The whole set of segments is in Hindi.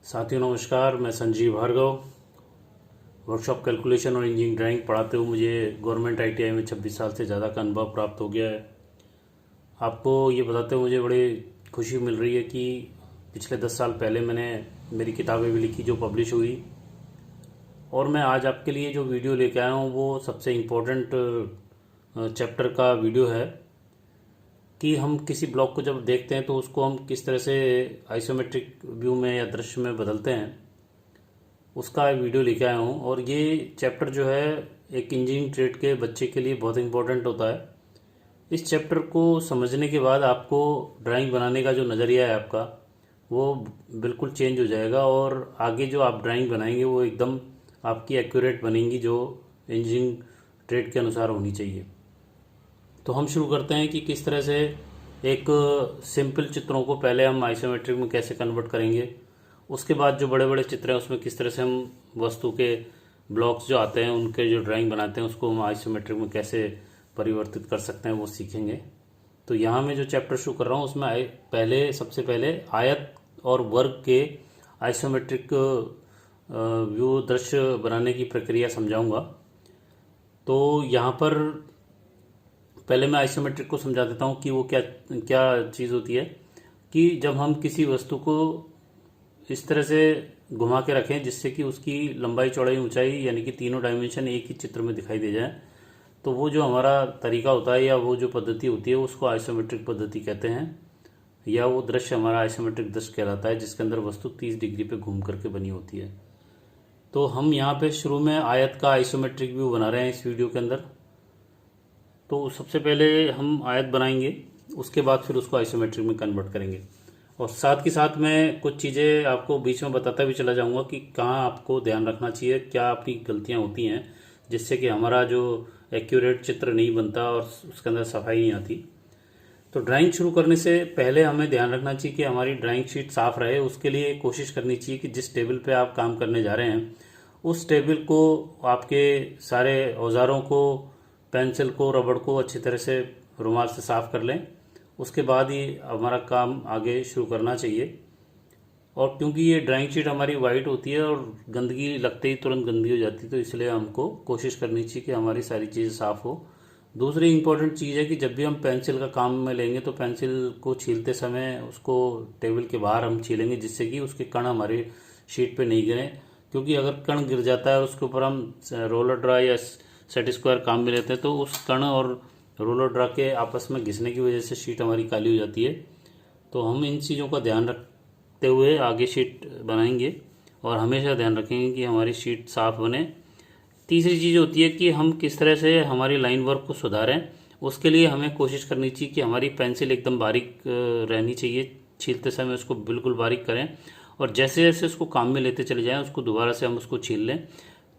साथियों नमस्कार, मैं संजीव भार्गव। वर्कशॉप कैलकुलेशन और इंजीनियरिंग ड्राइंग पढ़ाते हुए मुझे गवर्नमेंट आईटीआई में 26 साल से ज़्यादा का अनुभव प्राप्त हो गया है। आपको ये बताते हुए मुझे बड़ी खुशी मिल रही है कि पिछले 10 साल पहले मैंने मेरी किताबें भी लिखी जो पब्लिश हुई, और मैं आज आपके लिए जो वीडियो लेके आया हूँ वो सबसे इम्पोर्टेंट चैप्टर का वीडियो है कि हम किसी ब्लॉक को जब देखते हैं तो उसको हम किस तरह से आइसोमेट्रिक व्यू में या दृश्य में बदलते हैं, उसका वीडियो लेके आया हूँ। और ये चैप्टर जो है एक इंजीनियरिंग ट्रेड के बच्चे के लिए बहुत इंपॉर्टेंट होता है। इस चैप्टर को समझने के बाद आपको ड्राइंग बनाने का जो नज़रिया है आपका वो बिल्कुल चेंज हो जाएगा, और आगे जो आप ड्राइंग बनाएंगे वो एकदम आपकी एक्यूरेट बनेंगी जो इंजीनियरिंग ट्रेड के अनुसार होनी चाहिए। तो हम शुरू करते हैं कि किस तरह से एक सिंपल चित्रों को पहले हम आइसोमेट्रिक में कैसे कन्वर्ट करेंगे, उसके बाद जो बड़े बड़े चित्र हैं उसमें किस तरह से हम वस्तु के ब्लॉक्स जो आते हैं उनके जो ड्राइंग बनाते हैं उसको हम आइसोमेट्रिक में कैसे परिवर्तित कर सकते हैं वो सीखेंगे। तो यहाँ मैं जो चैप्टर शुरू कर रहा हूँ उसमें सबसे पहले आयत और वर्ग के आइसोमेट्रिक व्यू दृश्य बनाने की प्रक्रिया समझाऊंगा। तो यहाँ पर पहले मैं आइसोमेट्रिक को समझा देता हूँ कि वो क्या क्या चीज़ होती है। कि जब हम किसी वस्तु को इस तरह से घुमा के रखें जिससे कि उसकी लंबाई चौड़ाई ऊंचाई यानी कि तीनों डायमेंशन एक ही चित्र में दिखाई दे जाए, तो वो जो हमारा तरीका होता है या वो जो पद्धति होती है उसको आइसोमेट्रिक पद्धति कहते हैं, या वो दृश्य हमारा आइसोमेट्रिक दृश्य कहलाता है जिसके अंदर वस्तु 30 डिग्री पे घूम करके बनी होती है। तो हम यहाँ पे शुरू में आयत का आइसोमेट्रिक व्यू बना रहे हैं इस वीडियो के अंदर। तो सबसे पहले हम आयत बनाएंगे, उसके बाद फिर उसको आइसोमेट्रिक में कन्वर्ट करेंगे, और साथ के साथ मैं कुछ चीज़ें आपको बीच में बताता भी चला जाऊंगा कि कहाँ आपको ध्यान रखना चाहिए, क्या अपनी गलतियाँ होती हैं जिससे कि हमारा जो एक्यूरेट चित्र नहीं बनता और उसके अंदर सफाई नहीं आती। तो ड्राइंग शुरू करने से पहले हमें ध्यान रखना चाहिए कि हमारी ड्राइंग शीट साफ रहे। उसके लिए कोशिश करनी चाहिए कि जिस टेबल पे आप काम करने जा रहे हैं उस टेबल को, आपके सारे औजारों को, पेंसिल को, रबड़ को अच्छी तरह से रुमाल से साफ कर लें। उसके बाद ही हमारा काम आगे शुरू करना चाहिए। और क्योंकि ये ड्राइंग शीट हमारी वाइट होती है और गंदगी लगते ही तुरंत गंदी हो जाती है, तो इसलिए हमको कोशिश करनी चाहिए कि हमारी सारी चीज़ें साफ़ हो। दूसरी इंपॉर्टेंट चीज़ है कि जब भी हम पेंसिल का काम में लेंगे तो पेंसिल को छीलते समय उसको टेबल के बाहर हम छीलेंगे जिससे कि उसके कण हमारी शीट पे नहीं गिरें, क्योंकि अगर कण गिर जाता है और उसके ऊपर हम रोलर ड्रा या सेट स्क्वायर काम में लेते हैं तो उस कण और रोलर ड्रा के आपस में घिसने की वजह से शीट हमारी काली हो जाती है। तो हम इन चीज़ों का ध्यान रखते हुए आगे शीट बनाएंगे और हमेशा ध्यान रखेंगे कि हमारी शीट साफ बने। तीसरी चीज़ होती है कि हम किस तरह से हमारी लाइन वर्क को सुधारें। उसके लिए हमें कोशिश करनी चाहिए कि हमारी पेंसिल एकदम बारीक रहनी चाहिए, छीलते समय उसको बिल्कुल बारीक करें, और जैसे जैसे उसको काम में लेते चले जाएं उसको दोबारा से हम उसको छील लें।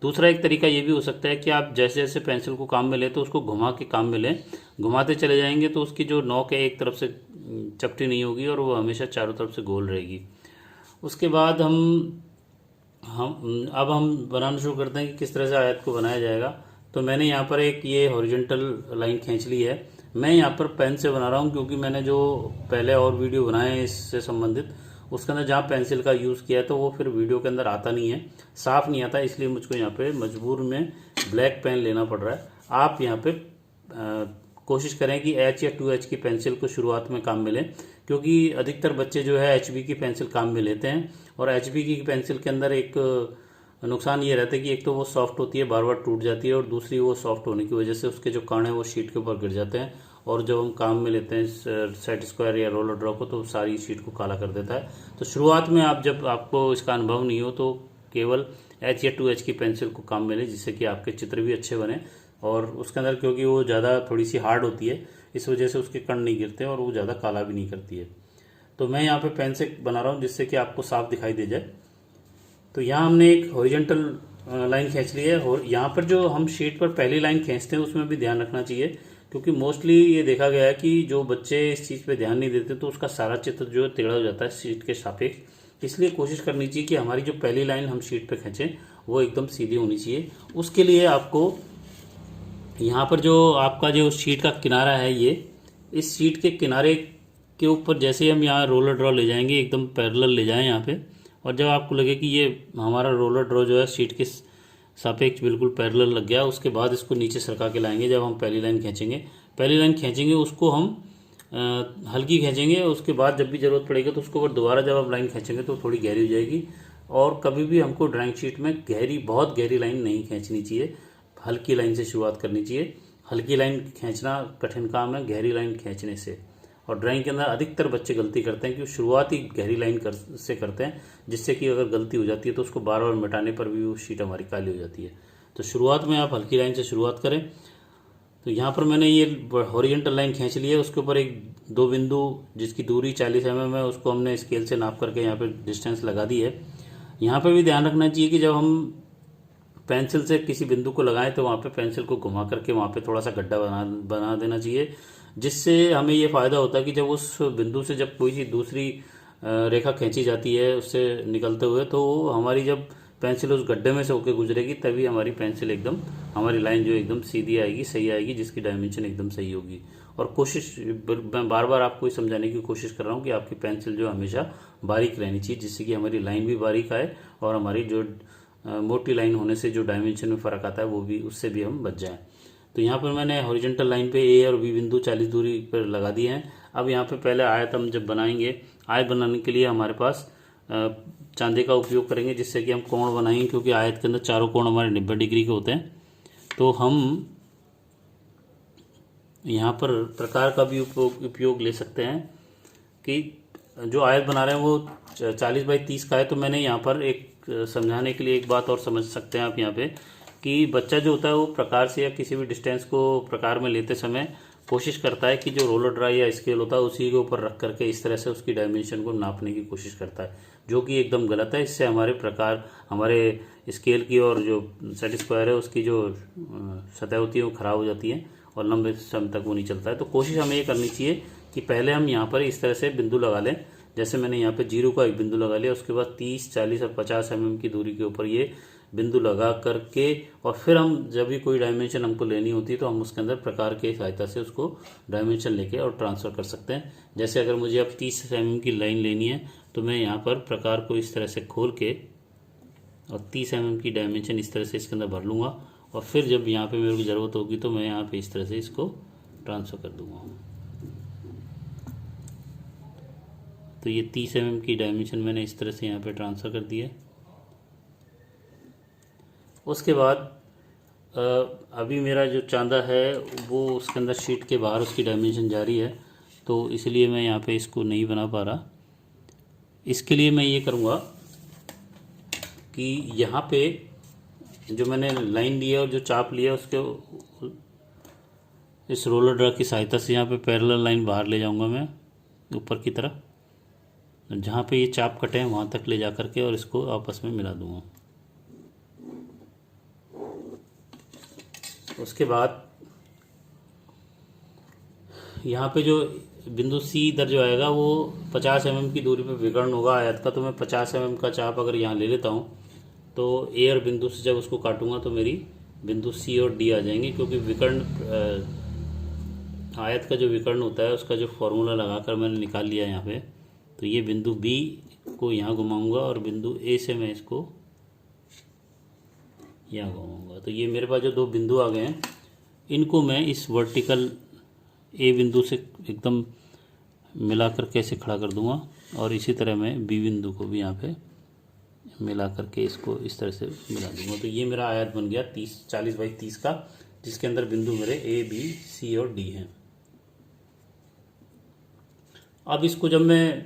दूसरा एक तरीका ये भी हो सकता है कि आप जैसे जैसे पेंसिल को काम में लें तो उसको घुमा के काम में लें, घुमाते चले जाएंगे तो उसकी जो नोक है एक तरफ से चपटी नहीं होगी और वो हमेशा चारों तरफ से गोल रहेगी। उसके बाद हम बनाना शुरू करते हैं कि किस तरह से आयत को बनाया जाएगा। तो मैंने यहाँ पर एक ये हॉरिजॉन्टल लाइन खींच ली है। मैं यहाँ पर पेन से बना रहा हूँ क्योंकि मैंने जो पहले और वीडियो बनाए हैं इससे संबंधित, उसके अंदर जहाँ पेंसिल का यूज़ किया है तो वो फिर वीडियो के अंदर आता नहीं है, साफ नहीं आता, इसलिए मुझको यहाँ पे मजबूर में ब्लैक पेन लेना पड़ रहा है। आप यहाँ पे कोशिश करें कि H या 2H की पेंसिल को शुरुआत में काम में लें, क्योंकि अधिकतर बच्चे जो है HB की पेंसिल काम में लेते हैं, और HB की पेंसिल के अंदर एक नुकसान ये रहता है कि एक तो वो सॉफ्ट होती है, बार बार टूट जाती है, और दूसरी वो सॉफ्ट होने की वजह से उसके जो कण है वो शीट के ऊपर गिर जाते हैं, और जब हम काम में लेते हैं सेट स्क्वायर या रोलर ड्रॉ को तो सारी शीट को काला कर देता है। तो शुरुआत में जब आपको इसका अनुभव नहीं हो तो केवल H या 2H की पेंसिल को काम में लें, जिससे कि आपके चित्र भी अच्छे बने। और उसके अंदर क्योंकि वो ज़्यादा थोड़ी सी हार्ड होती है इस वजह से उसके कण नहीं गिरते और वो ज़्यादा काला भी नहीं करती है। तो मैं यहाँ पे पेन से बना रहा हूँ जिससे कि आपको साफ दिखाई दे जाए। तो यहाँ हमने एक हॉरिजॉन्टल लाइन खींच ली है, और यहाँ पर जो हम शीट पर पहली लाइन खींचते हैं उसमें भी ध्यान रखना चाहिए, क्योंकि मोस्टली ये देखा गया है कि जो बच्चे इस चीज़ पे ध्यान नहीं देते तो उसका सारा चित्र जो है टेढ़ा हो जाता है शीट के सापेक्ष। इसलिए कोशिश करनी चाहिए कि हमारी जो पहली लाइन हम शीट पे खींचें वो एकदम सीधी होनी चाहिए। उसके लिए आपको यहाँ पर जो आपका जो शीट का किनारा है, ये इस शीट के किनारे के ऊपर जैसे हम यहाँ रोलर ड्रॉ ले जाएंगे एकदम पैरेलल ले जाएं यहाँ पे, और जब आपको लगे कि ये हमारा रोलर ड्रॉ जो है शीट के सापेक्ष बिल्कुल पैरेलल लग गया, उसके बाद इसको नीचे सरका के लाएंगे। जब हम पहली लाइन खींचेंगे उसको हम हल्की खींचेंगे। उसके बाद जब भी ज़रूरत पड़ेगी तो उसको दोबारा जब आप लाइन खींचेंगे तो थोड़ी गहरी हो जाएगी। और कभी भी हमको ड्राइंग शीट में बहुत गहरी लाइन नहीं खींचनी चाहिए, हल्की लाइन से शुरुआत करनी चाहिए। हल्की लाइन खींचना कठिन काम है गहरी लाइन खींचने से। और ड्राइंग के अंदर अधिकतर बच्चे गलती करते हैं कि शुरुआत ही गहरी लाइन से करते हैं, जिससे कि अगर गलती हो जाती है तो उसको बार बार मिटाने पर भी वो शीट हमारी काली हो जाती है। तो शुरुआत में आप हल्की लाइन से शुरुआत करें। तो यहाँ पर मैंने ये हॉरिजेंटल लाइन खींच ली है, उसके ऊपर एक 2 बिंदु जिसकी दूरी 40 mm है, उसको हमने स्केल से नाप करके यहाँ पे डिस्टेंस लगा दी है। यहाँ पे भी ध्यान रखना चाहिए कि जब हम पेंसिल से किसी बिंदु को लगाएं तो वहाँ पे पेंसिल को घुमा करके वहाँ पे थोड़ा सा गड्ढा बना देना चाहिए, जिससे हमें ये फायदा होता है कि जब उस बिंदु से जब कोई सी दूसरी रेखा खींची जाती है उससे निकलते हुए, तो हमारी जब पेंसिल उस गड्ढे में से होकर गुजरेगी तभी हमारी पेंसिल एकदम, हमारी लाइन जो एकदम सीधी आएगी, सही आएगी, जिसकी डायमेंशन एकदम सही होगी। और कोशिश, मैं बार बार आपको समझाने की कोशिश कर रहा हूँ कि आपकी पेंसिल जो हमेशा बारीक रहनी चाहिए, जिससे कि हमारी लाइन भी बारीक आए और हमारी जो मोटी लाइन होने से जो डायमेंशन में फ़र्क आता है वो भी, उससे भी हम बच जाएं। तो यहाँ पर मैंने हॉरिजॉन्टल लाइन पे ए और बी बिंदु 40 दूरी पर लगा दिए हैं। अब यहाँ पे पहले आयत हम जब बनाएंगे, आयत बनाने के लिए हमारे पास चांदी का उपयोग करेंगे, जिससे कि हम कोण बनाएंगे, क्योंकि आयत के अंदर चारों कोण हमारे 90 डिग्री के होते हैं। तो हम यहाँ पर प्रकार का भी उपयोग ले सकते हैं कि जो आयत बना रहे हैं वो 40 बाई 30 का है। तो मैंने यहाँ पर एक समझाने के लिए एक बात और समझ सकते हैं आप यहाँ पे, कि बच्चा जो होता है वो प्रकार से या किसी भी डिस्टेंस को प्रकार में लेते समय कोशिश करता है कि जो रोलर ड्राई या स्केल होता है उसी के ऊपर रख करके इस तरह से उसकी डायमेंशन को नापने की कोशिश करता है, जो कि एकदम गलत है। इससे हमारे प्रकार, हमारे स्केल की और जो सेट स्क्वायर है उसकी जो सतह होती है वो खराब हो जाती है और लंबे समय तक वो नहीं चलता है। तो कोशिश हमें ये करनी चाहिए कि पहले हम यहाँ पर इस तरह से बिंदु लगा लें। जैसे मैंने यहाँ पे 0 का एक बिंदु लगा लिया, उसके बाद 30, 40 और 50 mm की दूरी के ऊपर ये बिंदु लगा करके, और फिर हम जब भी कोई डायमेंशन हमको लेनी होती है तो हम उसके अंदर प्रकार के सहायता से उसको डायमेंशन लेके और ट्रांसफ़र कर सकते हैं। जैसे अगर मुझे अब 30 mm की लाइन लेनी है तो मैं यहाँ पर प्रकार को इस तरह से खोल के और 30 mm की डायमेंशन इस तरह से इसके अंदर भर लूँगा, और फिर जब यहाँ पे मेरे को ज़रूरत होगी तो मैं यहाँ पे इस तरह से इसको ट्रांसफ़र कर दूँगा। तो ये 30 mm की डायमेंशन मैंने इस तरह से यहाँ पे ट्रांसफ़र कर दी है। उसके बाद अभी मेरा जो चांदा है वो उसके अंदर शीट के बाहर उसकी डायमेंशन जारी है, तो इसलिए मैं यहाँ पे इसको नहीं बना पा रहा। इसके लिए मैं ये करूँगा कि यहाँ पे जो मैंने लाइन ली है और जो चाप लिया है उसके इस रोलर ड्रा की सहायता से यहाँ पे पैरेलल लाइन बाहर ले जाऊँगा मैं ऊपर की तरफ, जहाँ पे ये चाप कटे हैं वहाँ तक ले जा करके और इसको आपस में मिला दूँगा। उसके बाद यहाँ पे जो बिंदु सी इधर जो आएगा वो 50 mm की दूरी पे विकर्ण होगा आयत का। तो मैं 50 mm का चाप अगर यहाँ ले लेता हूँ तो ए और बिंदु से जब उसको काटूंगा तो मेरी बिंदु सी और डी आ जाएंगे, क्योंकि विकर्ण आयत का जो विकर्ण होता है उसका जो फॉर्मूला लगाकर मैंने निकाल लिया यहाँ पे। तो ये बिंदु बी को यहाँ घुमाऊँगा और बिंदु ए से मैं इसको यहाँ घुमाऊँगा। तो ये मेरे पास जो 2 बिंदु आ गए हैं, इनको मैं इस वर्टिकल ए बिंदु से एकदम मिला करके ऐसे खड़ा कर दूंगा, और इसी तरह मैं बी बिंदु को भी यहाँ पे मिला करके इसको इस तरह से मिला दूंगा। तो ये मेरा आयत बन गया 40 बाई 30 का, जिसके अंदर बिंदु मेरे ए, बी, सी और डी हैं। अब इसको जब मैं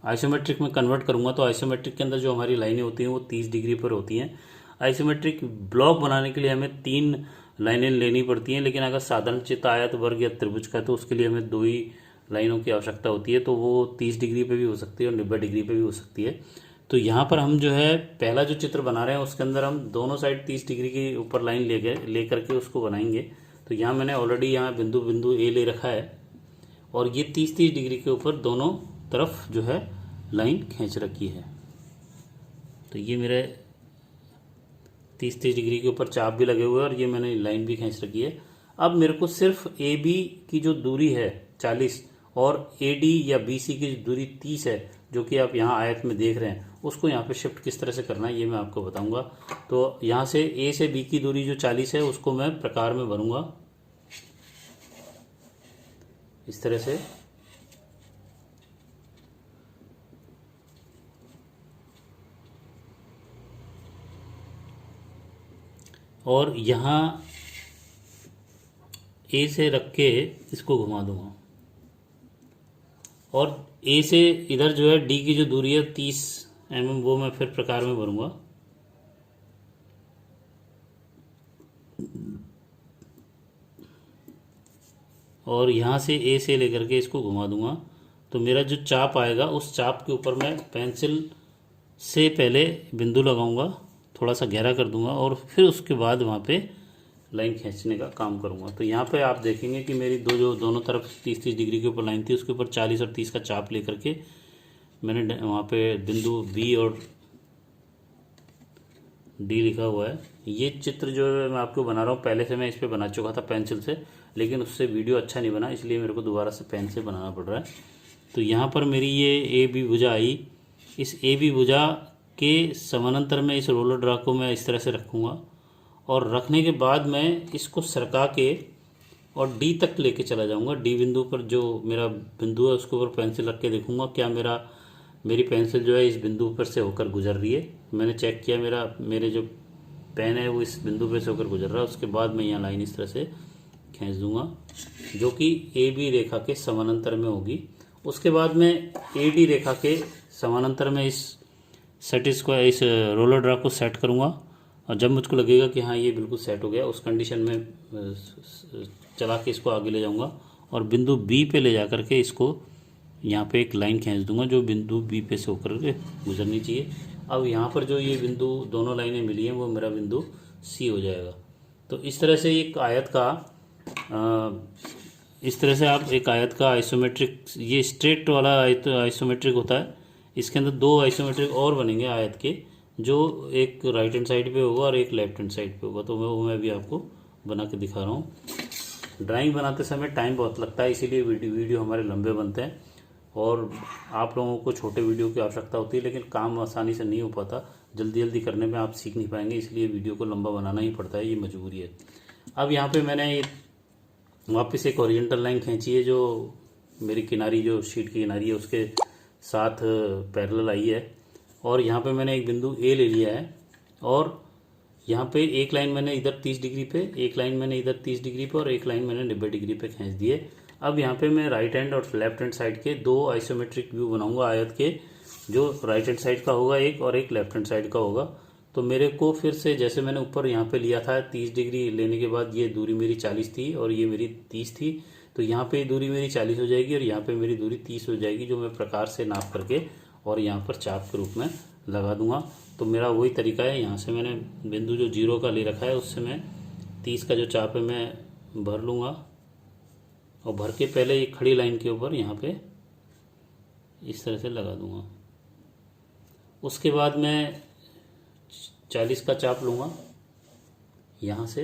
आइसोमेट्रिक में कन्वर्ट करूँगा तो आइसोमेट्रिक के अंदर जो हमारी लाइनें होती हैं वो 30 डिग्री पर होती हैं। आइसोमेट्रिक ब्लॉक बनाने के लिए हमें 3 लाइनें लेनी पड़ती हैं, लेकिन अगर साधारण चित्र आयत, वर्ग या त्रिभुज का है तो उसके लिए हमें 2 ही लाइनों की आवश्यकता होती है। तो वो 30 डिग्री पे भी हो सकती है और 90 डिग्री पे भी हो सकती है। तो यहाँ पर हम जो है पहला जो चित्र बना रहे हैं उसके अंदर हम दोनों साइड 30 डिग्री के ऊपर लाइन ले करके उसको बनाएंगे। तो यहाँ मैंने ऑलरेडी यहाँ बिंदु ए ले रखा है और ये 30-30 डिग्री के ऊपर दोनों तरफ जो है लाइन खींच रखी है। तो ये मेरे 30-30 डिग्री के ऊपर चाप भी लगे हुए हैं और ये मैंने लाइन भी खींच रखी है। अब मेरे को सिर्फ ए बी की जो दूरी है 40 और ए डी या बी सी की जो दूरी 30 है, जो कि आप यहाँ आयत में देख रहे हैं, उसको यहाँ पे शिफ्ट किस तरह से करना है ये मैं आपको बताऊंगा। तो यहाँ से ए से बी की दूरी जो 40 है उसको मैं प्रकार में भरूंगा इस तरह से। और यहाँ ए से रख के इसको घुमा दूंगा, और ए से इधर जो है डी की जो दूरी है 30 mm, वो मैं फिर प्रकार में भरूंगा। और यहाँ से ए से लेकर के इसको घुमा दूंगा, तो मेरा जो चाप आएगा उस चाप के ऊपर मैं पेंसिल से पहले बिंदु लगाऊंगा, थोड़ा सा गहरा कर दूंगा, और फिर उसके बाद वहाँ पे लाइन खींचने का काम करूंगा। तो यहाँ पे आप देखेंगे कि मेरी दोनों तरफ 30-30 डिग्री के ऊपर लाइन थी, उसके ऊपर 40 और 30 का चाप लेकर के मैंने वहाँ पे बिंदु बी और डी लिखा हुआ है। ये चित्र जो है मैं आपको बना रहा हूँ, पहले से मैं इस पर बना चुका था पेंसिल से, लेकिन उससे वीडियो अच्छा नहीं बना, इसलिए मेरे को दोबारा से पेन से बनाना पड़ रहा है। तो यहाँ पर मेरी ये ए बी भुजा आई, इस ए बी भुजा के समानांतर में इस रोलर ड्रा को मैं इस तरह से रखूँगा, और रखने के बाद मैं इसको सरका के और डी तक लेके चला जाऊँगा। डी बिंदु पर जो मेरा बिंदु है उसके ऊपर पेंसिल रख के देखूँगा क्या मेरी पेंसिल जो है इस बिंदु पर से होकर गुजर रही है। मैंने चेक किया मेरे जो पेन है वो इस बिंदु पर से होकर गुजर रहा है। उसके बाद मैं यहाँ लाइन इस तरह से खींच दूंगा जो कि ए बी रेखा के समानांतर में होगी। उसके बाद मैं ए डी रेखा के समानांतर में इस रोलर ड्रा को सेट करूँगा, और जब मुझको लगेगा कि हाँ ये बिल्कुल सेट हो गया, उस कंडीशन में चला के इसको आगे ले जाऊँगा, और बिंदु बी पे ले जा करके इसको यहाँ पे एक लाइन खींच दूंगा जो बिंदु बी पे से होकर के गुजरनी चाहिए। अब यहाँ पर जो ये बिंदु दोनों लाइनें मिली हैं वो मेरा बिंदु सी हो जाएगा। तो इस तरह से एक आयत का इस तरह से आप एक आयत का आइसोमेट्रिक, ये स्ट्रेट वाला आइसोमेट्रिक होता है, इसके अंदर दो आइसोमेट्रिक और बनेंगे आयत के, जो एक राइट हैंड साइड पे होगा और एक लेफ्ट हैंड साइड पे होगा। तो मैं भी आपको बना के दिखा रहा हूँ। ड्राइंग बनाते समय टाइम बहुत लगता है, इसीलिए वीडियो हमारे लंबे बनते हैं, और आप लोगों को छोटे वीडियो की आवश्यकता होती है, लेकिन काम आसानी से नहीं हो पाता, जल्दी जल्दी करने में आप सीख नहीं पाएंगे, इसलिए वीडियो को लंबा बनाना ही पड़ता है, ये मजबूरी है। अब यहाँ पे मैंने वापस एक ओरिजेंटल लाइन खींची है जो मेरी किनारी, जो शीट की किनारी है उसके साथ पैरेलल आई है, और यहाँ पे मैंने एक बिंदु ए ले लिया है, और यहाँ पे एक लाइन मैंने इधर 30 डिग्री पे, एक लाइन मैंने इधर 30 डिग्री पे, और एक लाइन मैंने 90 डिग्री पे खींच दी है। अब यहाँ पे मैं राइट हैंड और लेफ्ट हैंड साइड के दो आइसोमेट्रिक व्यू बनाऊंगा आयत के, जो राइट हैंड साइड का होगा एक, और एक लेफ्ट हैंड साइड का होगा। तो मेरे को फिर से जैसे मैंने ऊपर यहाँ पे लिया था 30 डिग्री लेने के बाद ये दूरी मेरी 40 थी और ये मेरी 30 थी, तो यहाँ पे दूरी मेरी 40 हो जाएगी और यहाँ पे मेरी दूरी 30 हो जाएगी, जो मैं प्रकार से नाप करके और यहाँ पर चाप के रूप में लगा दूंगा। तो मेरा वही तरीका है, यहाँ से मैंने बिंदु जो 0 का ले रखा है उससे मैं 30 का जो चाप है मैं भर लूँगा, और भर के पहले एक खड़ी लाइन के ऊपर यहाँ पे इस तरह से लगा दूंगा। उसके बाद मैं 40 का चाप लूँगा यहाँ से।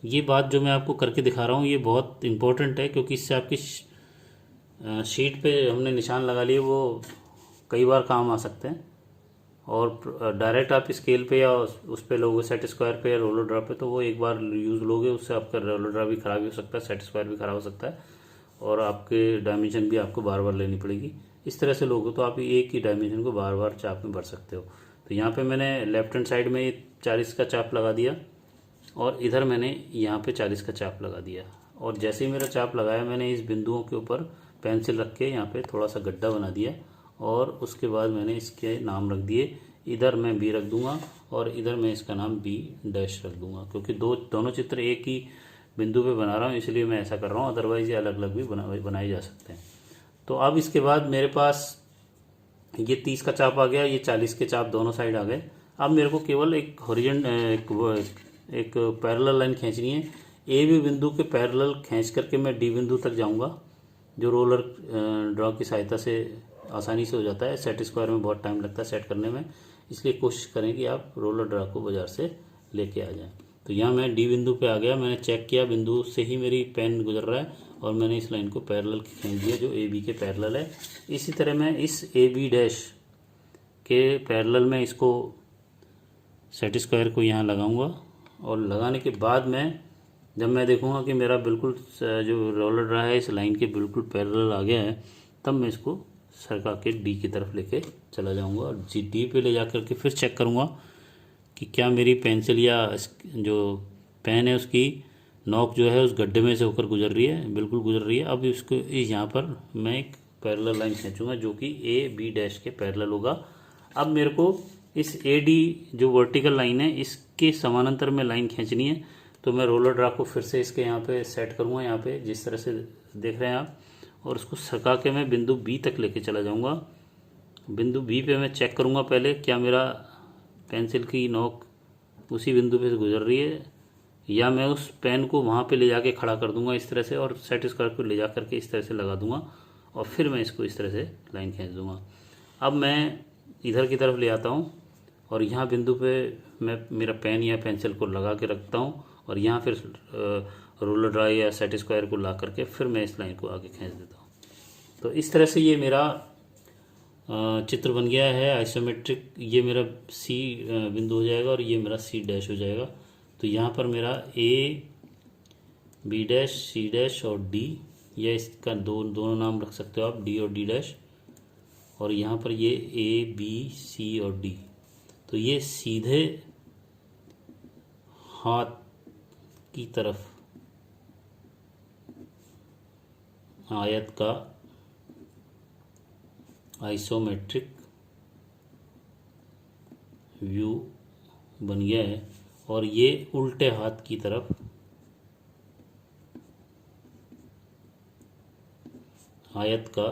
ये बात जो मैं आपको करके दिखा रहा हूँ ये बहुत इम्पोर्टेंट है, क्योंकि इससे आपकी शीट पे हमने निशान लगा लिए वो कई बार काम आ सकते हैं, और डायरेक्ट आप स्केल पे या उस पे लोगे सेट स्क्वायर पे या रोलर ड्रा पे, तो वो एक बार यूज़ लोगे उससे आपका रोलर ड्रा भी ख़राब हो सकता है, सेट स्क्वायर भी ख़राब हो सकता है, और आपके डायमेंशन भी आपको बार बार लेनी पड़ेगी। इस तरह से लोगे तो आप एक ही डायमेंशन को बार बार चाप में भर सकते हो। तो यहाँ पे मैंने लेफ्ट हैंड साइड में 40 का चाप लगा दिया, और इधर मैंने यहाँ पे 40 का चाप लगा दिया, और जैसे ही मेरा चाप लगाया मैंने इस बिंदुओं के ऊपर पेंसिल रख के यहाँ पे थोड़ा सा गड्ढा बना दिया, और उसके बाद मैंने इसके नाम रख दिए, इधर मैं बी रख दूंगा और इधर मैं इसका नाम बी डैश रख दूंगा, क्योंकि दोनों चित्र एक ही बिंदु पे बना रहा हूँ इसलिए मैं ऐसा कर रहा हूँ, अदरवाइज ये अलग अलग भी बनाए जा सकते हैं। तो अब इसके बाद मेरे पास ये 30 का चाप आ गया, ये 40 के चाप दोनों साइड आ गए। अब मेरे को केवल एक एक पैरेलल लाइन खींचनी है, ए बी बिंदु के पैरेलल खींच करके मैं डी बिंदु तक जाऊंगा, जो रोलर ड्रॉ की सहायता से आसानी से हो जाता है। सेट स्क्वायर में बहुत टाइम लगता है सेट करने में, इसलिए कोशिश करें कि आप रोलर ड्रॉ को बाजार से लेके आ जाएं। तो यहाँ मैं डी बिंदु पे आ गया, मैंने चेक किया बिंदु से ही मेरी पेन गुजर रहा है, और मैंने इस लाइन को पैरेलल खींच दिया जो ए बी के पैरेलल है। इसी तरह मैं इस ए बी डैश के पैरेलल में इसको सेट स्क्वायर को यहाँ लगाऊंगा, और लगाने के बाद जब मैं देखूंगा कि मेरा बिल्कुल जो रोलर रहा है इस लाइन के बिल्कुल पैरेलल आ गया है, तब मैं इसको सरका के डी की तरफ लेके चला जाऊंगा, और डी पे ले जा करके फिर चेक करूंगा कि क्या मेरी पेंसिल या जो पेन है उसकी नोक जो है उस गड्ढे में से होकर गुजर रही है, बिल्कुल गुजर रही है। अब इसको यहाँ पर मैं एक पैरेलल लाइन खींचूंगा जो कि ए बी डैश के पैरेलल होगा। अब मेरे को इस ए डी जो वर्टिकल लाइन है इसके समानांतर में लाइन खींचनी है, तो मैं रोलर ड्रा को फिर से इसके यहाँ पे सेट करूँगा, यहाँ पे जिस तरह से देख रहे हैं आप, और उसको सरका के मैं बिंदु बी तक लेके चला जाऊँगा। बिंदु बी पे मैं चेक करूँगा पहले क्या मेरा पेंसिल की नोक उसी बिंदु पे से गुजर रही है, या मैं उस पेन को वहाँ पे ले जाके खड़ा कर दूंगा इस तरह से, और सेट स्क्वायर को ले जा करके इस तरह से लगा दूंगा, और फिर मैं इसको इस तरह से लाइन खींच दूंगा। अब मैं इधर की तरफ ले आता हूँ, और यहाँ बिंदु पे मैं मेरा पेन या पेंसिल को लगा के रखता हूँ, और यहाँ फिर रोलर ड्रा या सेट स्क्वायर को ला करके फिर मैं इस लाइन को आगे खींच देता हूँ। तो इस तरह से ये मेरा चित्र बन गया है आइसोमेट्रिक। ये मेरा सी बिंदु हो जाएगा और ये मेरा सी डैश हो जाएगा। तो यहाँ पर मेरा A B dash C dash और डी, या इसका दोनों नाम रख सकते हो आप, डी और डी डैश, और यहाँ पर ये ए बी सी और डी। तो ये सीधे हाथ की तरफ आयत का आइसोमेट्रिक व्यू बन गया है, और ये उल्टे हाथ की तरफ आयत का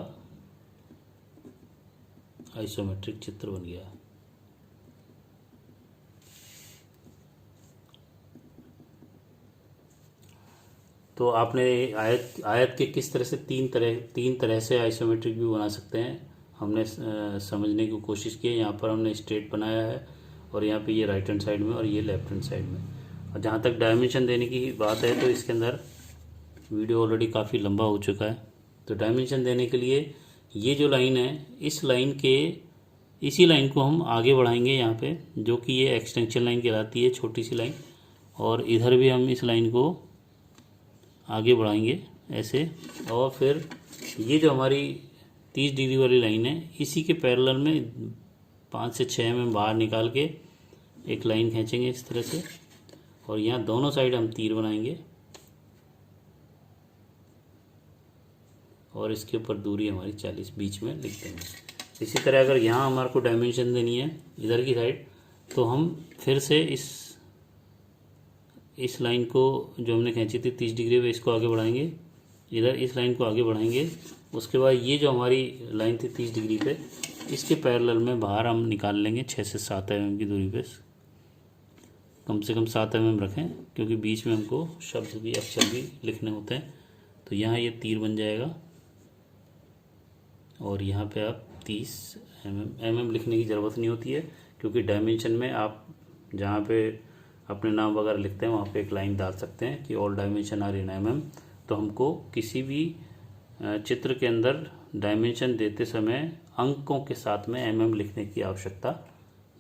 आइसोमेट्रिक चित्र बन गया है। तो आपने आयत के किस तरह से तीन तरह से आइसोमेट्रिक व्यू बना सकते हैं हमने समझने की कोशिश की है। यहाँ पर हमने स्ट्रेट बनाया है, और यहाँ पे ये राइट हैंड साइड में और ये लेफ्ट हैंड साइड में। और जहाँ तक डायमेंशन देने की बात है तो इसके अंदर वीडियो ऑलरेडी काफ़ी लंबा हो चुका है। तो डायमेंशन देने के लिए ये जो लाइन है, इसी लाइन को हम आगे बढ़ाएंगे यहाँ पे, जो कि ये एक्सटेंशन लाइन कहलाती है, छोटी सी लाइन। और इधर भी हम इस लाइन को आगे बढ़ाएंगे ऐसे, और फिर ये जो हमारी 30 डिग्री वाली लाइन है इसी के पैरेलल में 5 से 6 mm बाहर निकाल के एक लाइन खींचेंगे इस तरह से, और यहाँ दोनों साइड हम तीर बनाएंगे, और इसके ऊपर दूरी हमारी 40 बीच में लिख देंगे। इसी तरह अगर यहाँ हमारे को डायमेंशन देनी है इधर की साइड, तो हम फिर से इस लाइन को जो हमने खींची थी 30 डिग्री पे, इसको आगे बढ़ाएंगे, इधर इस लाइन को आगे बढ़ाएंगे। उसके बाद ये जो हमारी लाइन थी 30 डिग्री पे, इसके पैरेलल में बाहर हम निकाल लेंगे 6 से 7 mm की दूरी पे, कम से कम 7 mm रखें, क्योंकि बीच में हमको शब्द भी अक्षर भी लिखने होते हैं। तो यहाँ ये तीर बन जाएगा, और यहाँ पे आप 30 mm लिखने की ज़रूरत नहीं होती है, क्योंकि डायमेंशन में आप जहाँ पे अपने नाम वगैरह लिखते हैं वहाँ पे एक लाइन डाल सकते हैं कि all dimension are in mm। तो हमको किसी भी चित्र के अंदर डायमेंशन देते समय अंकों के साथ में mm लिखने की आवश्यकता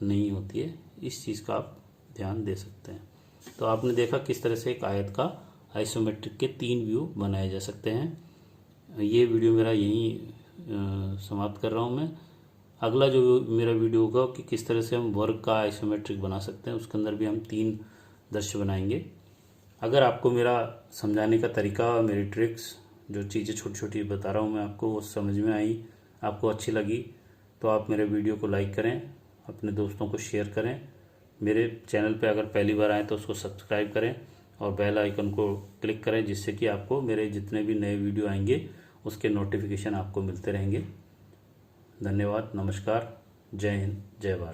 नहीं होती है। इस चीज़ का आप ध्यान दे सकते हैं। तो आपने देखा किस तरह से एक आयत का आइसोमेट्रिक के 3 व्यू बनाए जा सकते हैं। ये वीडियो मेरा यहीं समाप्त कर रहा हूँ मैं। अगला जो मेरा वीडियो होगा कि किस तरह से हम वर्ग का आइसोमेट्रिक बना सकते हैं, उसके अंदर भी हम 3 दृश्य बनाएंगे। अगर आपको मेरा समझाने का तरीका, मेरी ट्रिक्स, जो चीज़ें छोटी छोटी बता रहा हूँ मैं आपको, वो समझ में आई, आपको अच्छी लगी, तो आप मेरे वीडियो को लाइक करें, अपने दोस्तों को शेयर करें। मेरे चैनल पे अगर पहली बार आएँ तो उसको सब्सक्राइब करें, और बेल आइकन को क्लिक करें, जिससे कि आपको मेरे जितने भी नए वीडियो आएंगे उसके नोटिफिकेशन आपको मिलते रहेंगे। धन्यवाद, नमस्कार, जय हिंद, जय भारत।